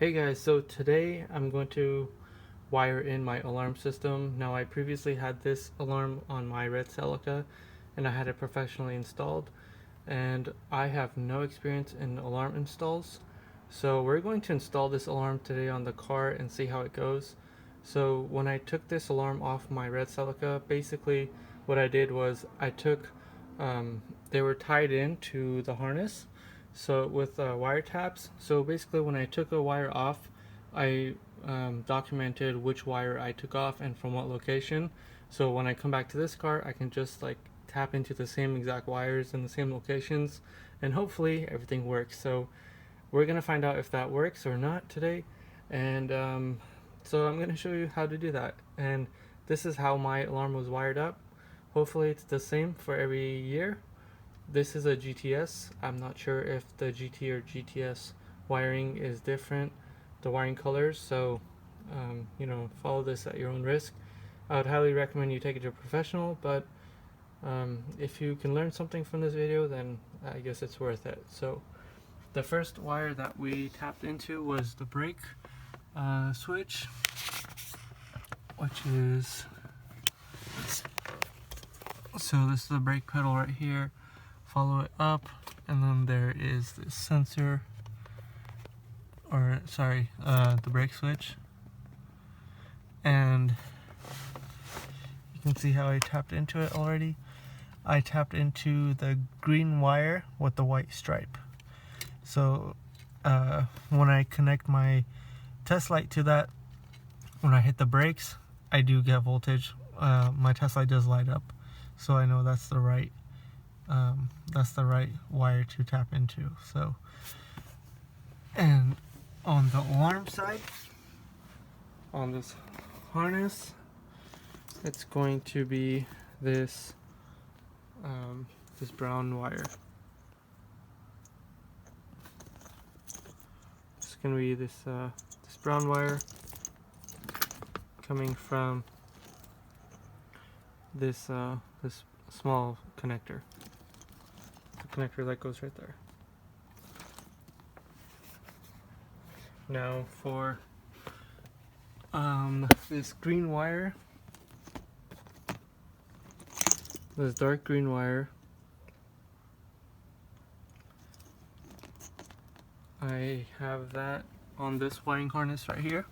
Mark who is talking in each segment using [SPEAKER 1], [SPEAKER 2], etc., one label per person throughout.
[SPEAKER 1] Hey guys, so today I'm going to wire in my alarm system. Now I previously had this alarm on my red Celica and I had it professionally installed, and I have no experience in alarm installs. So we're going to install this alarm today on the car and see how it goes. So when I took this alarm off my red Celica, basically what I did was I took, they were tied into the harness, so with wire taps. So basically when I took a wire off, I documented which wire I took off and from what location. So when I come back to this car, I can just like tap into the same exact wires in the same locations, and hopefully everything works. So we're gonna find out if that works or not today, and so I'm gonna show you how to do that. And this is how my alarm was wired up. Hopefully it's the same for every year. This is a GTS. I'm not sure if the GT or GTS wiring is different, the wiring colors, so follow this at your own risk. I would highly recommend you take it to a professional, but if you can learn something from this video, then I guess it's worth it. So the first wire that we tapped into was the brake switch, which is, so this is the brake pedal right here. Follow it up, and then there is this sensor, or sorry, the brake switch. And you can see how I tapped into it already. I tapped into the green wire with the white stripe. So when I connect my test light to that, when I hit the brakes, I do get voltage. My test light does light up, so I know that's the right wire to tap into. So, and on the alarm side, on this harness, it's going to be this this brown wire. It's going to be this this brown wire coming from this this small connector. The connector that goes right there. Now for this green wire, this dark green wire, I have that on this wiring harness right here.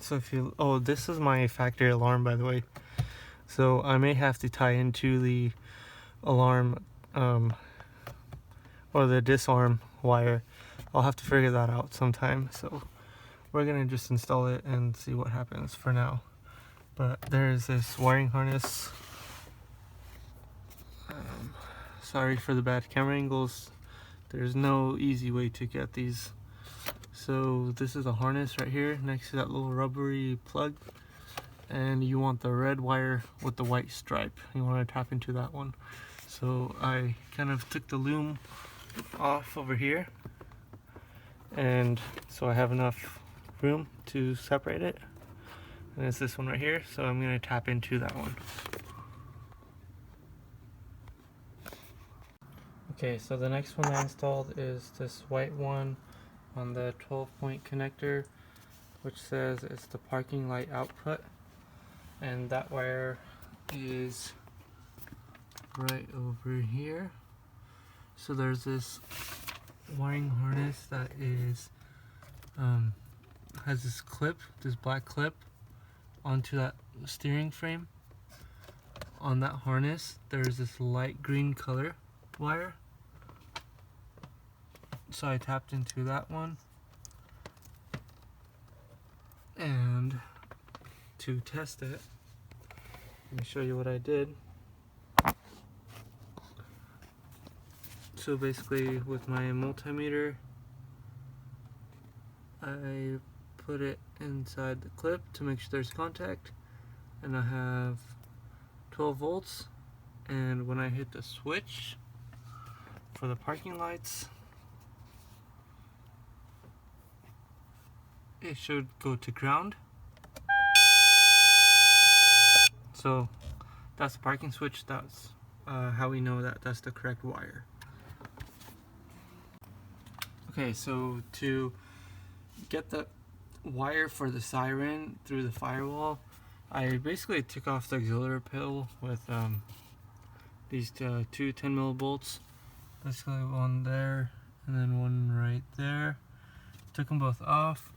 [SPEAKER 1] So if you, oh, this is my factory alarm, by the way. So I may have to tie into the alarm or the disarm wire. I'll have to figure that out sometime. So we're gonna just install it and see what happens for now. But there's this wiring harness. Sorry for the bad camera angles. There's no easy way to get these. So this is a harness right here next to that little rubbery plug, and you want the red wire with the white stripe. You want to tap into that one. So I kind of took the loom off over here, and so I have enough room to separate it, and it's this one right here. So I'm going to tap into that one. Okay, so the next one I installed is this white one on the 12-point connector, which says it's the parking light output, and that wire is right over here. So there's this wiring harness that is has this clip, this black clip onto that steering frame. On that harness there's this light green color wire, so I tapped into that one. And to test it, let me show you what I did. So basically with my multimeter, I put it inside the clip to make sure there's contact, and I have 12 volts, and when I hit the switch for the parking lights, it should go to ground. So that's the parking switch. That's how we know that that's the correct wire. Okay, so to get the wire for the siren through the firewall, I basically took off the auxiliary pill with these two 10 millivolts. Basically one there and then one right there. Took them both off,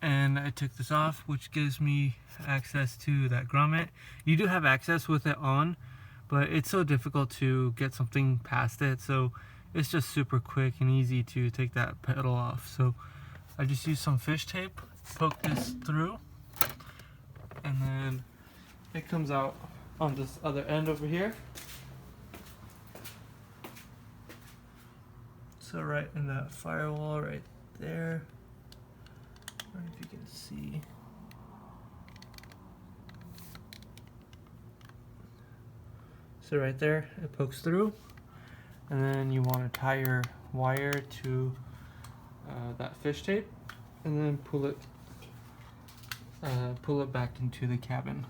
[SPEAKER 1] and I took this off, which gives me access to that grommet. You do have access with it on, but it's so difficult to get something past it, so it's just super quick and easy to take that pedal off. So I just use some fish tape, poke this through, and then it comes out on this other end over here. So right in that firewall right there. I don't know if you can see. So right there, it pokes through, and then you want to tie your wire to that fish tape, and then pull it back into the cabin.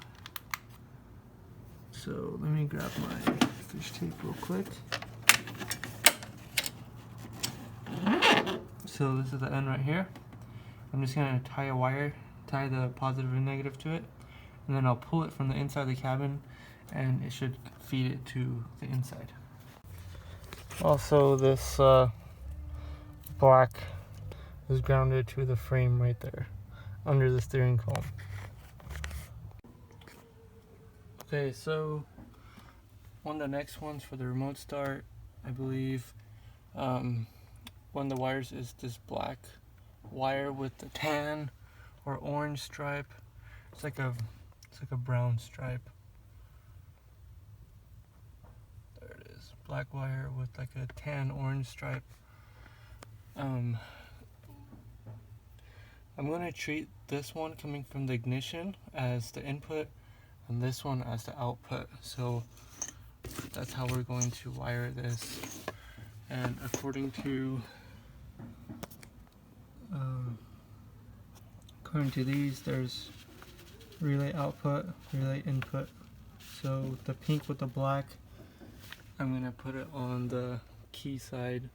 [SPEAKER 1] So let me grab my fish tape real quick. So this is the end right here. I'm just gonna tie a wire, tie the positive and negative to it, and then I'll pull it from the inside of the cabin, and it should feed it to the inside. Also, this black is grounded to the frame right there, under the steering column. Okay, so one of the next ones for the remote start, I believe, one of the wires is this black wire with the tan or orange stripe. It's like a brown stripe. There it is, black wire with like a tan orange stripe. I'm going to treat this one coming from the ignition as the input and this one as the output. So that's how we're going to wire this. And according to these, there's relay output, relay input. So the pink with the black, I'm going to put it on the key side,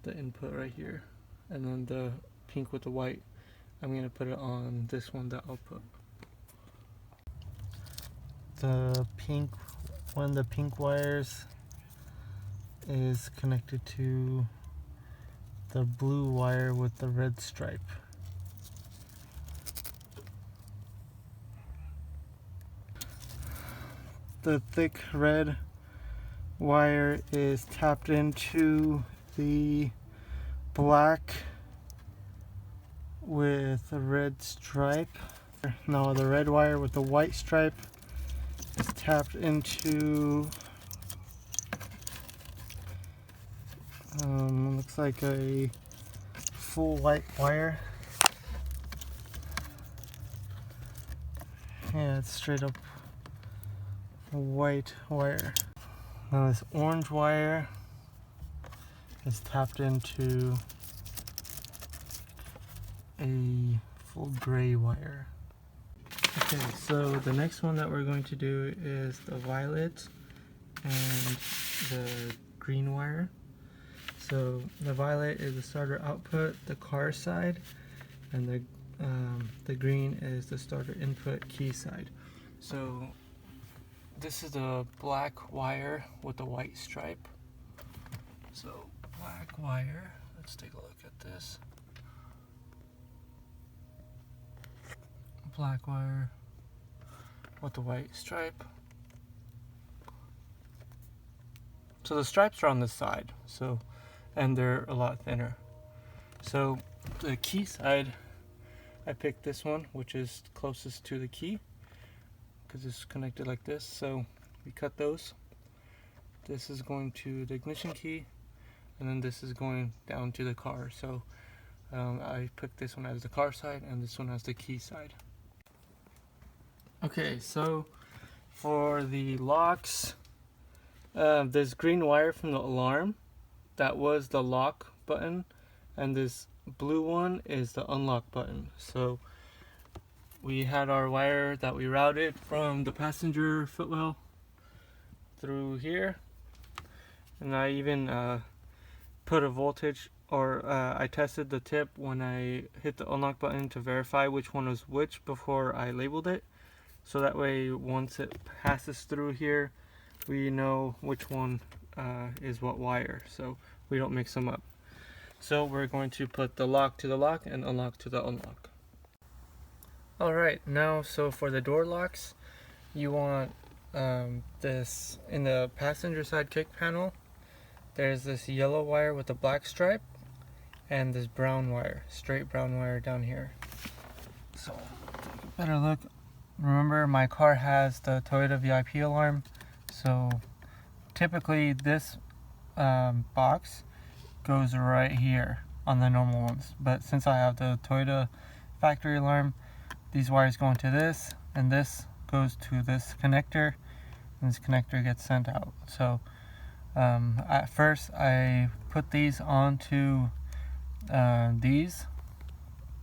[SPEAKER 1] the input right here. And then the pink with the white, I'm going to put it on this one, the output. The pink, one of the pink wires is connected to the blue wire with the red stripe. The thick red wire is tapped into the black with a red stripe. No, the red wire with the white stripe is tapped into looks like a full white wire. Yeah, it's straight up white wire. Now this orange wire is tapped into a full gray wire. Okay, so the next one that we're going to do is the violet and the green wire. So the violet is the starter output, the car side, and the green is the starter input key side. So this is the black wire with the white stripe. So black wire, let's take a look at this. Black wire with the white stripe. So the stripes are on this side, and they're a lot thinner. So the key side, I picked this one, which is closest to the key, because it's connected like this. So we cut those. This is going to the ignition key, and then this is going down to the car. So I picked this one as the car side and this one as the key side. Okay, so for the locks, this green wire from the alarm, that was the lock button, and this blue one is the unlock button. So we had our wire that we routed from the passenger footwell through here, and I even put a voltage I tested the tip when I hit the unlock button to verify which one was which before I labeled it. So that way, once it passes through here, we know which one is what wire, so we don't mix them up. So we're going to put the lock to the lock and unlock to the unlock. Alright, now so for the door locks, you want this in the passenger side kick panel. There's this yellow wire with a black stripe and this brown wire, straight brown wire down here. So take a better look. Remember, my car has the Toyota VIP alarm, so typically this box goes right here on the normal ones, but since I have the Toyota factory alarm, these wires go into this, and this goes to this connector, and this connector gets sent out. So at first I put these onto these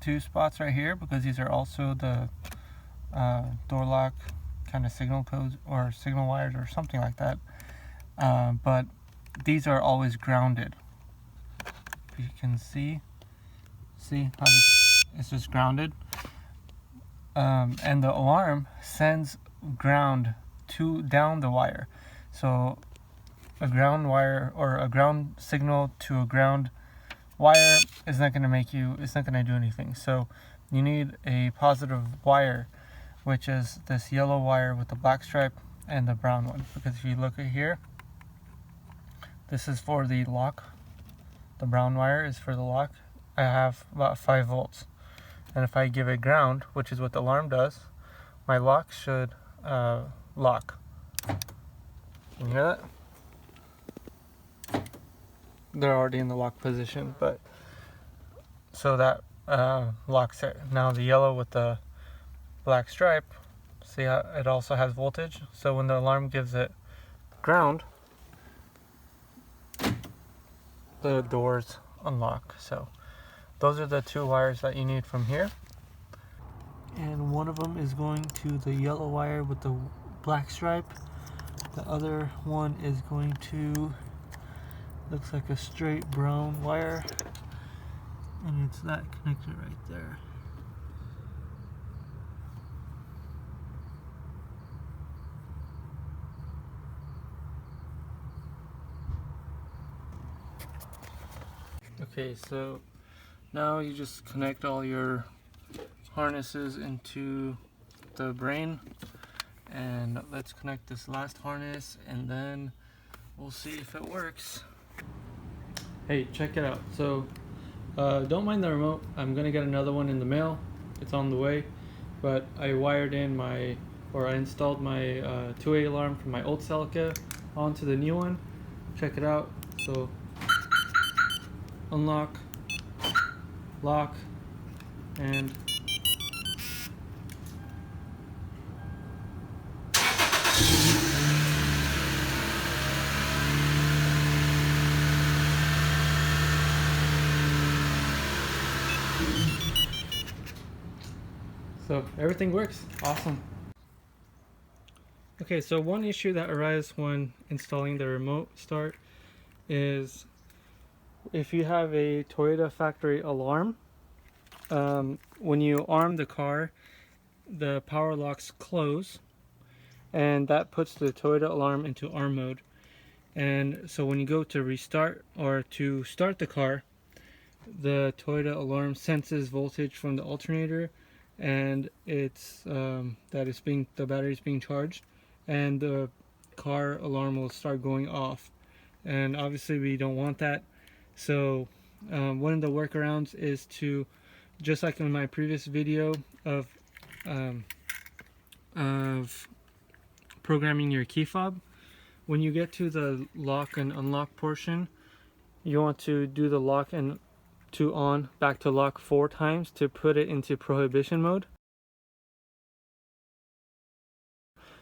[SPEAKER 1] two spots right here, because these are also the door lock kind of signal codes or signal wires or something like that, but these are always grounded. If you can see how it's just grounded, and the alarm sends ground down the wire. So a ground wire or a ground signal to a ground wire is not going to it's not going to do anything. So you need a positive wire, which is this yellow wire with the black stripe and the brown one. Because if you look at here, this is for the lock. The brown wire is for the lock. I have about 5 volts. And if I give it ground, which is what the alarm does, my lock should lock. Can you hear that? They're already in the lock position, but so that locks it. Now the yellow with the black stripe, see how it also has voltage? So when the alarm gives it ground, the doors unlock. So those are the 2 wires that you need from here. And one of them is going to the yellow wire with the black stripe. The other one is going to, looks like a straight brown wire. And it's that connector right there. Okay, so now you just connect all your harnesses into the brain, and let's connect this last harness and then we'll see if it works. Hey, check it out. So don't mind the remote. I'm gonna get another one in the mail. It's on the way, but I wired in I installed my 2A alarm from my old Celica onto the new one. Check it out. So unlock, lock, and so everything works. Awesome. Okay, so one issue that arises when installing the remote start is if you have a Toyota factory alarm, when you arm the car, the power locks close, and that puts the Toyota alarm into arm mode. And so when you go to restart or to start the car, the Toyota alarm senses voltage from the alternator, and it's the battery is being charged, and the car alarm will start going off. And obviously we don't want that. So one of the workarounds is to, just like in my previous video of programming your key fob, when you get to the lock and unlock portion, you want to do the lock and to on back to lock 4 times to put it into prohibition mode.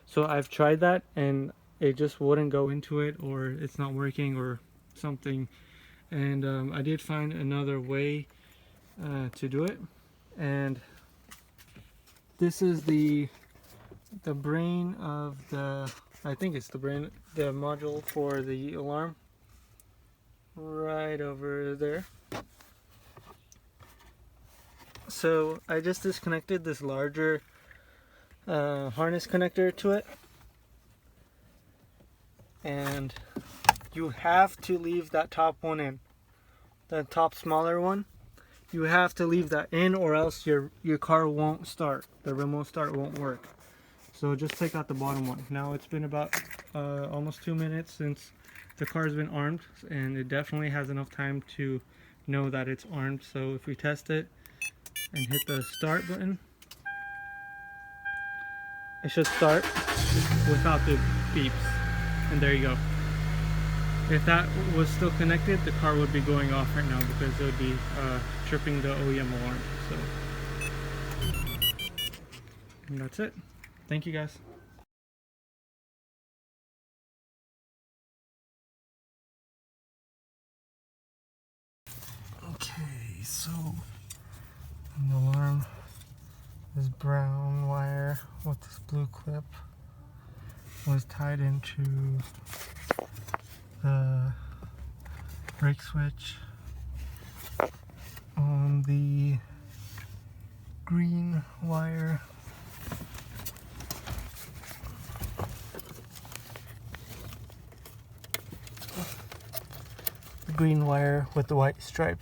[SPEAKER 1] So I've tried that and it just wouldn't go into it, or it's not working or something. And I did find another way to do it, and this is the brain of the, I think it's the brain, the module for the alarm. right over there. So I just disconnected this larger harness connector to it, and you have to leave that top one in, that top smaller one. You have to leave that in, or else your car won't start. The remote start won't work. So just take out the bottom one. Now it's been about almost 2 minutes since the car's been armed, and it definitely has enough time to know that it's armed. So if we test it and hit the start button, it should start without the beeps. And there you go. If that was still connected, the car would be going off right now because it would be tripping the OEM alarm. So, and that's it. Thank you guys. Okay, so the alarm is brown wire with this blue clip was tied into the brake switch on the green wire. The green wire with the white stripe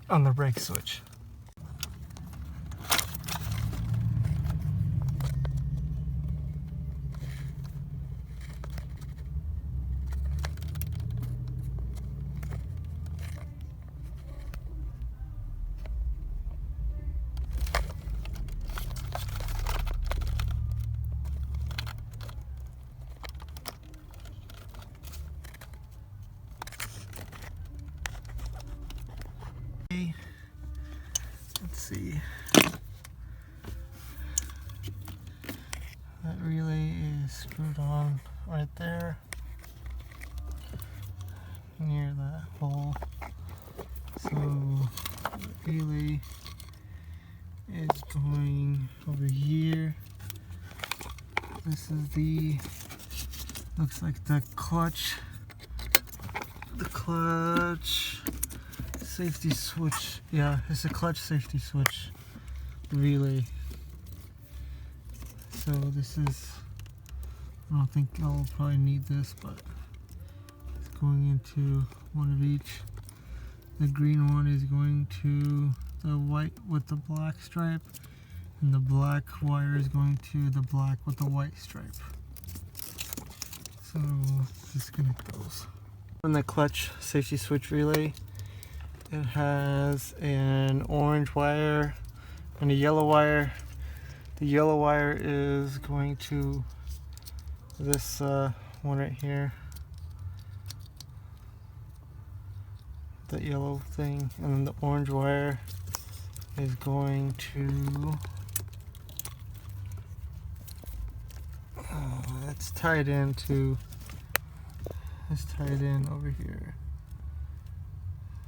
[SPEAKER 1] on the brake switch. Let's see. That relay is screwed on right there near that hole. So the relay is going over here. This is the, looks like the clutch safety switch. Yeah, it's a clutch safety switch relay. So this is, I don't think I'll probably need this, but it's going into one of each. The green one is going to the white with the black stripe, and the black wire is going to the black with the white stripe. So let's disconnect those. On the clutch safety switch relay, it has an orange wire and a yellow wire. The yellow wire is going to this one right here, the yellow thing, and then the orange wire is going to it's tied in over here.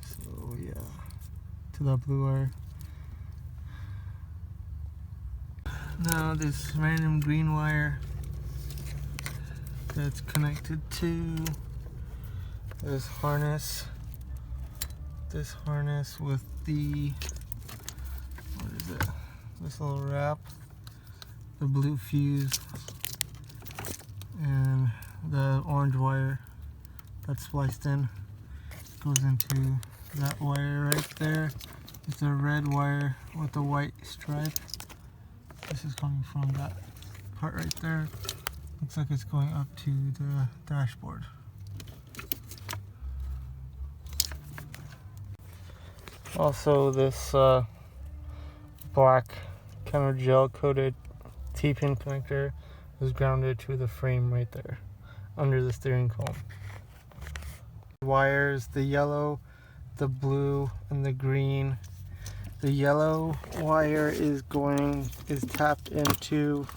[SPEAKER 1] So yeah, to that blue wire. Now this random green wire that's connected to this harness with the, what is it, this little wrap, the blue fuse, and the orange wire that's spliced in goes into that wire right there. It's a red wire with a white stripe. This is coming from that part right there. Looks like it's going up to the dashboard. Also, this black kind of gel coated T-pin connector is grounded to the frame right there under the steering column. Wires, the yellow, the blue, and the green. The yellow wire is tapped into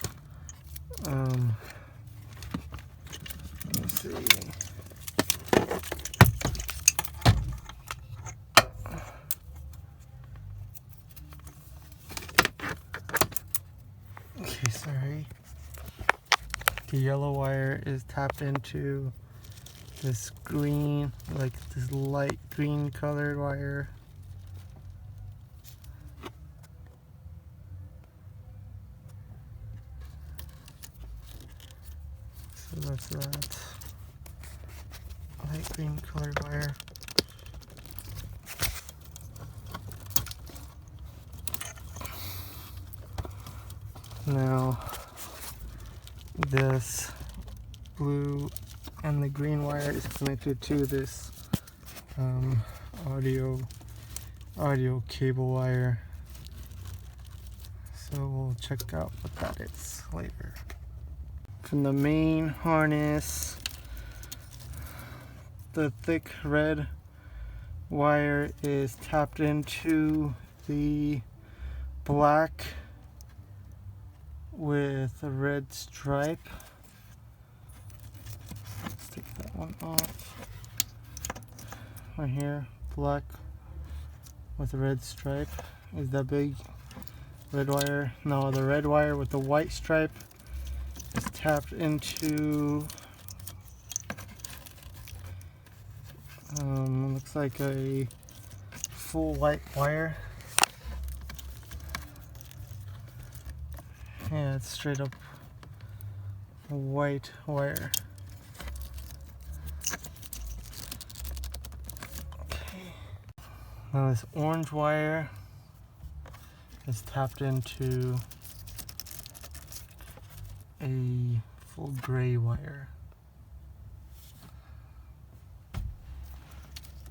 [SPEAKER 1] let's see. Okay, sorry. The yellow wire is tapped into this green, like this light green colored wire. So that's that light green colored wire. Now this blue and the green wire is connected to this audio cable wire. So we'll check out what that is later. From the main harness, the thick red wire is tapped into the black with a red stripe. Let's take that one off. Right here, black with a red stripe is that big red wire. Now the red wire with the white stripe is tapped into looks like a full white wire. Yeah, it's straight up white wire. Okay. Now this orange wire is tapped into a full gray wire.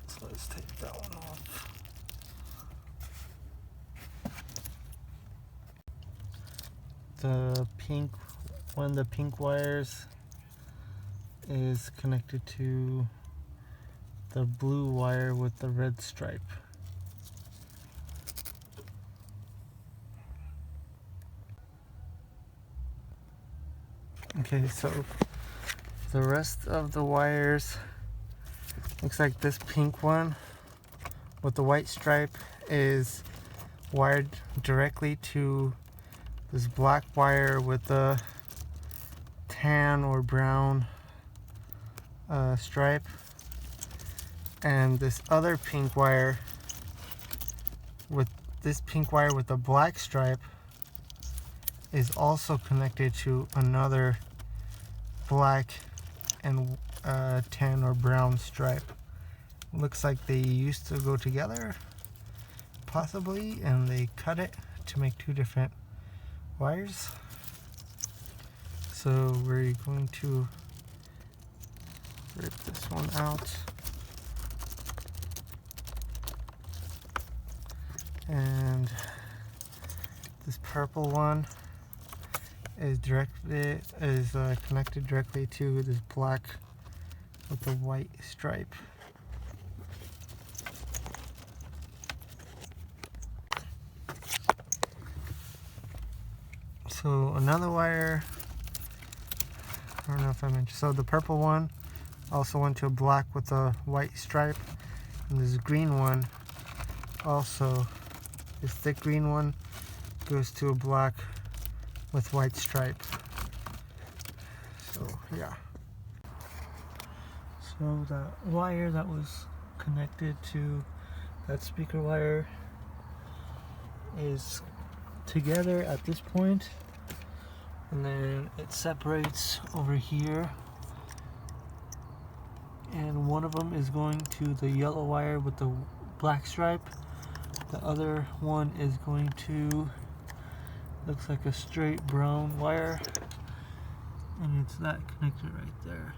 [SPEAKER 1] So let's take that one off. The pink, one of the pink wires is connected to the blue wire with the red stripe. Okay, so the rest of the wires, looks like this pink one with the white stripe is wired directly to this black wire with the tan or brown stripe, and this other pink wire with the black stripe is also connected to another black and tan or brown stripe. Looks like they used to go together, possibly, and they cut it to make two different wires. So we're going to rip this one out, and this purple one is connected directly to this black with the white stripe. So another wire, I don't know if I mentioned, so the purple one also went to a black with a white stripe, and this green one also, this thick green one goes to a black with white stripe. So yeah. So that wire that was connected to that speaker wire is together at this point, and then it separates over here, and one of them is going to the yellow wire with the black stripe. The other one is going to, looks like a straight brown wire, and it's that connected right there.